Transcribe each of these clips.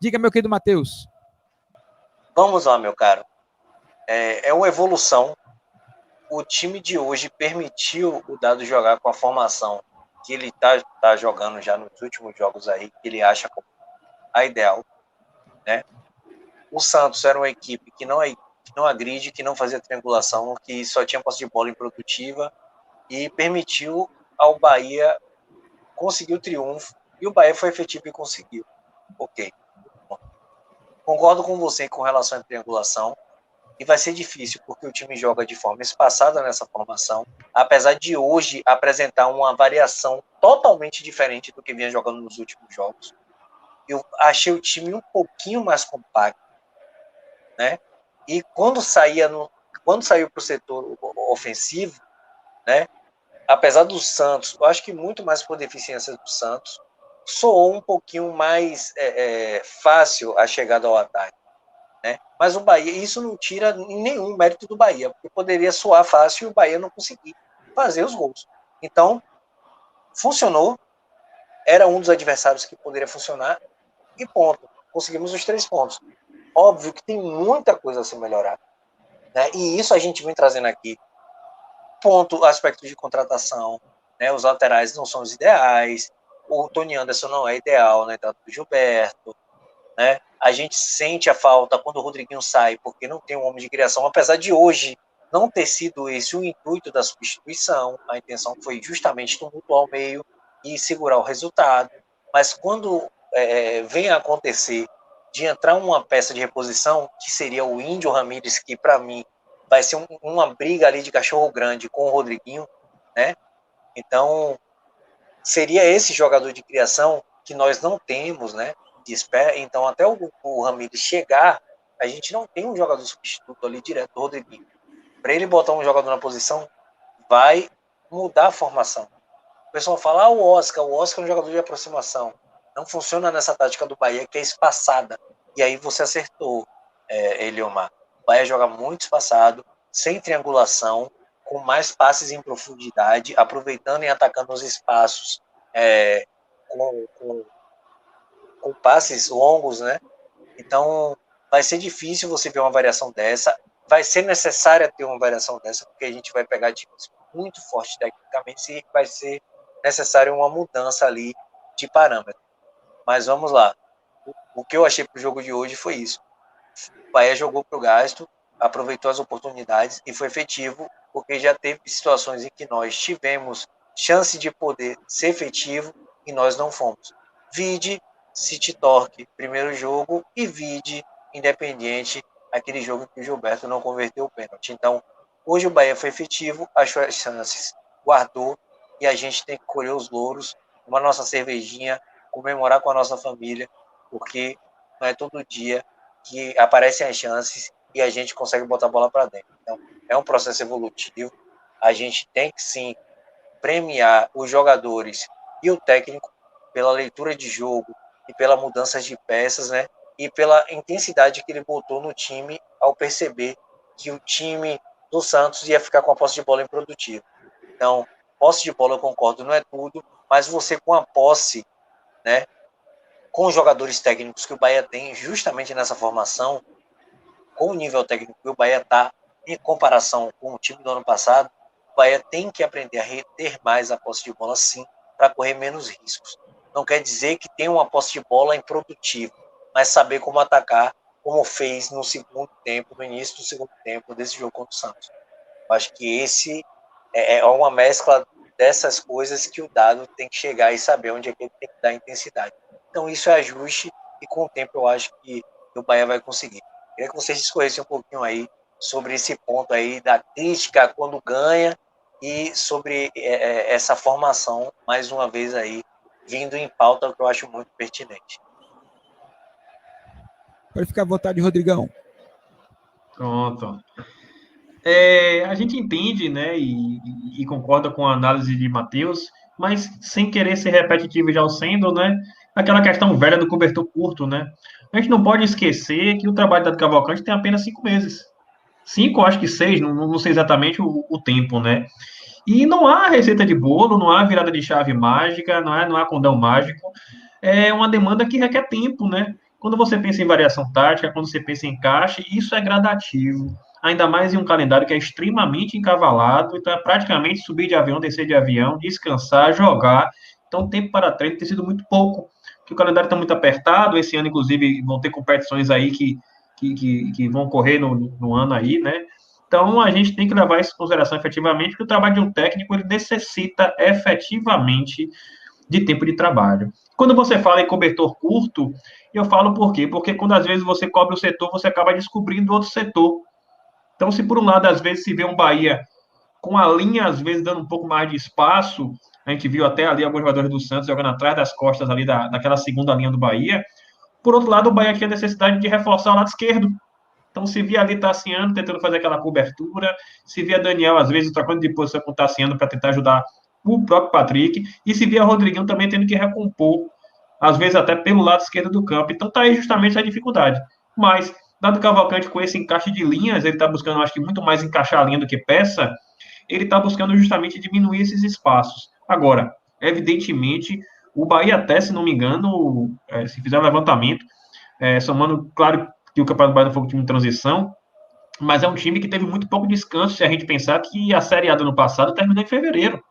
Diga, meu querido Matheus. Vamos lá, meu caro. É uma evolução. O time de hoje permitiu o Dado jogar com a formação que ele tá jogando já nos últimos jogos aí, que ele acha como a ideal, né? O Santos era uma equipe que não agride, que não fazia triangulação, que só tinha posse de bola improdutiva e permitiu ao Bahia conseguir o triunfo. E o Bahia foi efetivo e conseguiu. Ok. Concordo com você com relação à triangulação. E vai ser difícil, porque o time joga de forma espaçada nessa formação, apesar de hoje apresentar uma variação totalmente diferente do que vinha jogando nos últimos jogos. Eu achei o time um pouquinho mais compacto, né? E quando saiu para o setor ofensivo, né? Apesar do Santos, eu acho que muito mais por deficiência do Santos, soou um pouquinho mais fácil a chegada ao ataque. Né? Mas o Bahia, isso não tira nenhum mérito do Bahia, porque poderia soar fácil e o Bahia não conseguir fazer os gols. Então, funcionou, era um dos adversários que poderia funcionar e ponto. Conseguimos os 3 pontos. Óbvio que tem muita coisa a se melhorar. Né? E isso a gente vem trazendo aqui. Ponto, aspecto de contratação, né? Os laterais não são os ideais, o Tony Anderson não é ideal, né? Tanto o Gilberto, né? A gente sente a falta quando o Rodriguinho sai, porque não tem um homem de criação, apesar de hoje não ter sido esse o intuito da substituição, a intenção foi justamente tumultuar o meio e segurar o resultado, mas quando vem a acontecer de entrar uma peça de reposição, que seria o Índio Ramírez, que para mim vai ser uma briga ali de cachorro grande com o Rodriguinho, né? Então, seria esse jogador de criação que nós não temos, né? Então, até o Ramires chegar, a gente não tem um jogador substituto ali direto do Rodriguinho. Para ele botar um jogador na posição, vai mudar a formação. O pessoal fala, o Oscar é um jogador de aproximação. Não funciona nessa tática do Bahia, que é espaçada. E aí você acertou, Eliomar. O Bahia joga muito espaçado, sem triangulação, com mais passes em profundidade, aproveitando e atacando os espaços com, com, com passes longos, né? Então, vai ser difícil você ver uma variação dessa. Vai ser necessária ter uma variação dessa, porque a gente vai pegar times muito fortes tecnicamente e vai ser necessário uma mudança ali de parâmetro. Mas vamos lá. O que eu achei para o jogo de hoje foi isso. O Bahia jogou para o gasto, aproveitou as oportunidades e foi efetivo, porque já teve situações em que nós tivemos chance de poder ser efetivo e nós não fomos. Vide City Torque, primeiro jogo, e vide Independiente, aquele jogo que o Gilberto não converteu o pênalti. Então, hoje o Bahia foi efetivo, achou as chances, guardou, e a gente tem que colher os louros, tomar nossa cervejinha, comemorar com a nossa família, porque não é todo dia que aparecem as chances e a gente consegue botar a bola para dentro. Então, é um processo evolutivo. A gente tem que sim premiar os jogadores e o técnico pela leitura de jogo e pela mudança de peças, né? E pela intensidade que ele botou no time ao perceber que o time do Santos ia ficar com a posse de bola improdutiva. Então, posse de bola eu concordo, não é tudo, mas você com a posse, né? Com os jogadores técnicos que o Bahia tem justamente nessa formação, com o nível técnico que o Bahia está em comparação com o time do ano passado, o Bahia tem que aprender a reter mais a posse de bola, sim, para correr menos riscos. Não quer dizer que tem uma posse de bola improdutiva, mas saber como atacar, como fez no segundo tempo, no início do segundo tempo desse jogo contra o Santos. Eu acho que esse é uma mescla dessas coisas que o Dado tem que chegar e saber onde é que ele tem que dar intensidade. Então isso é ajuste e com o tempo eu acho que o Bahia vai conseguir. Queria que vocês discorressem um pouquinho aí sobre esse ponto aí da crítica quando ganha e sobre essa formação, mais uma vez aí, vindo em pauta, que eu acho muito pertinente. Pode ficar à vontade, Rodrigão. Pronto. A gente entende, né, e concorda com a análise de Matheus, mas sem querer ser repetitivo já o sendo, né, aquela questão velha do cobertor curto, né. A gente não pode esquecer que o trabalho da Cavalcante tem apenas 5 meses. 5, acho que 6, não sei exatamente o tempo, né. E não há receita de bolo, não há virada de chave mágica, não há condão mágico. É uma demanda que requer tempo, né? Quando você pensa em variação tática, quando você pensa em encaixe, isso é gradativo. Ainda mais em um calendário que é extremamente encavalado, então é praticamente subir de avião, descer de avião, descansar, jogar. Então o tempo para treino tem sido muito pouco, porque o calendário está muito apertado. Esse ano, inclusive, vão ter competições aí que vão ocorrer no ano aí, né? Então a gente tem que levar isso em consideração efetivamente, porque o trabalho de um técnico ele necessita efetivamente de tempo de trabalho. Quando você fala em cobertor curto, eu falo por quê? Porque quando às vezes você cobre o setor, você acaba descobrindo outro setor. Então, se por um lado, às vezes, se vê um Bahia com a linha, às vezes, dando um pouco mais de espaço, a gente viu até ali alguns jogadores do Santos jogando atrás das costas ali daquela segunda linha do Bahia. Por outro lado, o Bahia tinha necessidade de reforçar o lado esquerdo. Então, se via ali Tassiano tentando fazer aquela cobertura, se via Daniel, às vezes, trocando de posição com o Tassiano para tentar ajudar o próprio Patrick, e se via Rodriguinho também tendo que recompor, às vezes até pelo lado esquerdo do campo. Então, tá aí justamente a dificuldade. Mas, dado Cavalcante com esse encaixe de linhas, ele está buscando, acho que, muito mais encaixar a linha do que peça, ele está buscando justamente diminuir esses espaços. Agora, evidentemente, o Bahia até, se não me engano, se fizer um levantamento, somando, claro, que o Campeonato Baiano foi um time de transição, mas é um time que teve muito pouco descanso, se a gente pensar que a Série A do ano passado terminou em fevereiro.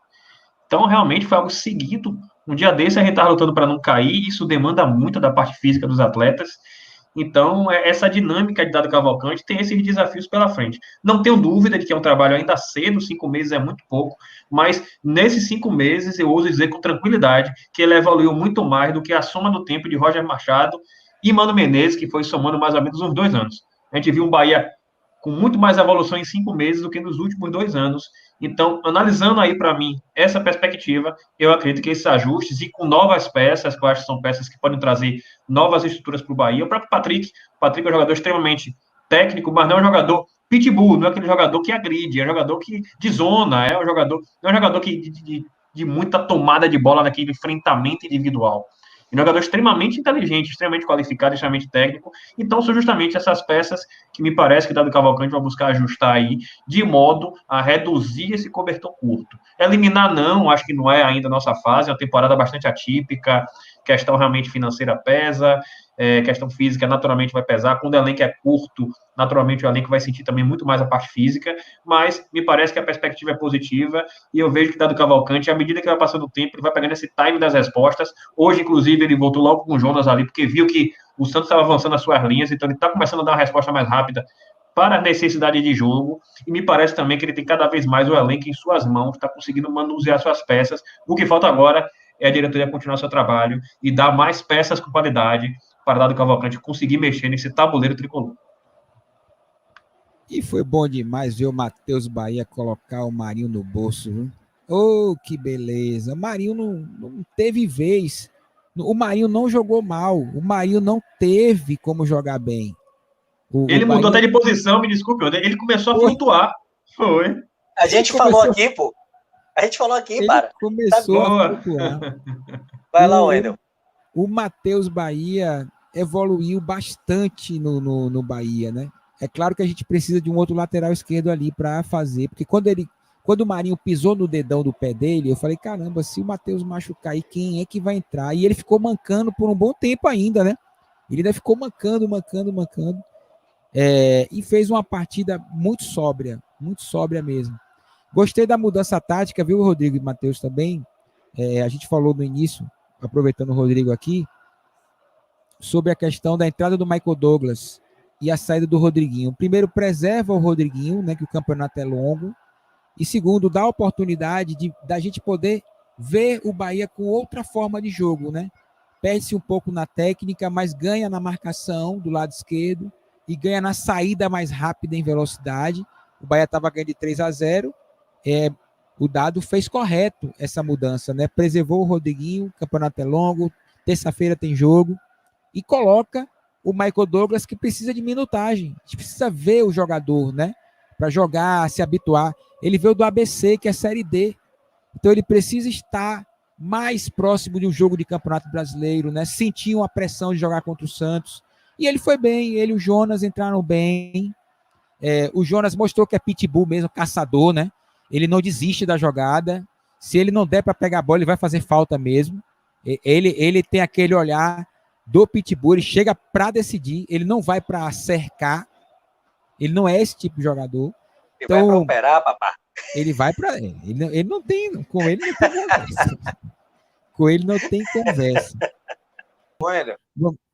Então, realmente, foi algo seguido. Um dia desse, a gente estava lutando para não cair, isso demanda muito da parte física dos atletas. Então, essa dinâmica de Dado Cavalcante tem esses desafios pela frente. Não tenho dúvida de que é um trabalho ainda cedo, 5 meses é muito pouco, mas nesses 5 meses eu ouso dizer com tranquilidade que ele evoluiu muito mais do que a soma do tempo de Roger Machado e Mano Menezes, que foi somando mais ou menos uns 2 anos. A gente viu um Bahia com muito mais evolução em 5 meses do que nos últimos 2 anos. Então, analisando aí para mim essa perspectiva, eu acredito que esses ajustes e com novas peças, que eu acho que são peças que podem trazer novas estruturas para o Bahia. O próprio Patrick é um jogador extremamente técnico, mas não é um jogador pitbull, não é aquele jogador que agride, é um jogador que de zona, não é um jogador que de muita tomada de bola naquele enfrentamento individual. É um jogador extremamente inteligente, extremamente qualificado, extremamente técnico. Então, são justamente essas peças que me parece que Dado Cavalcante vai buscar ajustar aí, de modo a reduzir esse cobertor curto. Eliminar, não, acho que não é ainda a nossa fase, é uma temporada bastante atípica, questão realmente financeira pesa, questão física naturalmente vai pesar. Quando o elenco é curto, naturalmente o elenco vai sentir também muito mais a parte física, mas me parece que a perspectiva é positiva e eu vejo que Dado Cavalcante, à medida que vai passando o tempo, ele vai pegando esse time das respostas. Hoje, inclusive, ele voltou logo com o Jonas ali, porque viu que o Santos estava avançando as suas linhas, então ele está começando a dar uma resposta mais rápida para a necessidade de jogo, e me parece também que ele tem cada vez mais o elenco em suas mãos, está conseguindo manusear suas peças. O que falta agora é a diretoria continuar seu trabalho e dar mais peças com qualidade para Dado Cavalcante conseguir mexer nesse tabuleiro tricolor. E foi bom demais ver o Matheus Bahia colocar o Marinho no bolso, viu? Oh, que beleza. O Marinho não teve vez. O Marinho não jogou mal. O Marinho não teve como jogar bem. Ele mudou até de posição, me desculpe. Ele começou a flutuar. Foi. A gente falou aqui, pô. A gente falou aqui, para. Começou a flutuar. Vai lá, Wendel. O Matheus Bahia evoluiu bastante no Bahia, né? É claro que a gente precisa de um outro lateral esquerdo ali para fazer, porque quando o Marinho pisou no dedão do pé dele, eu falei, caramba, se o Matheus machucar aí, quem é que vai entrar? E ele ficou mancando por um bom tempo ainda, né? Ele ainda ficou mancando. E fez uma partida muito sóbria mesmo. Gostei da mudança tática, viu, Rodrigo e Matheus também? A gente falou no início, aproveitando o Rodrigo aqui, sobre a questão da entrada do Michael Douglas e a saída do Rodriguinho. Primeiro, preserva o Rodriguinho, né, que o campeonato é longo. E segundo, dá a oportunidade da gente poder ver o Bahia com outra forma de jogo, né? Perde-se um pouco na técnica, mas ganha na marcação do lado esquerdo e ganha na saída mais rápida em velocidade. O Bahia estava ganhando de 3-0. O Dado fez correto essa mudança, né? Preservou o Rodriguinho, o campeonato é longo, terça-feira tem jogo, e coloca o Michael Douglas, que precisa de minutagem. A gente precisa ver o jogador, né? Para jogar, se habituar. Ele veio do ABC, que é Série D. Então ele precisa estar mais próximo de um jogo de Campeonato Brasileiro, né? Sentir uma pressão de jogar contra o Santos. E ele foi bem, ele e o Jonas entraram bem. O Jonas mostrou que é pitbull mesmo, caçador, né? Ele não desiste da jogada. Se ele não der para pegar a bola, ele vai fazer falta mesmo. Ele tem aquele olhar do Pitbull, ele chega para decidir, ele não vai para cercar, ele não é esse tipo de jogador. Ele Então, vai para operar, papá. ele vai para ele não tem, com ele não tem conversa. Com ele não tem conversa. Olha,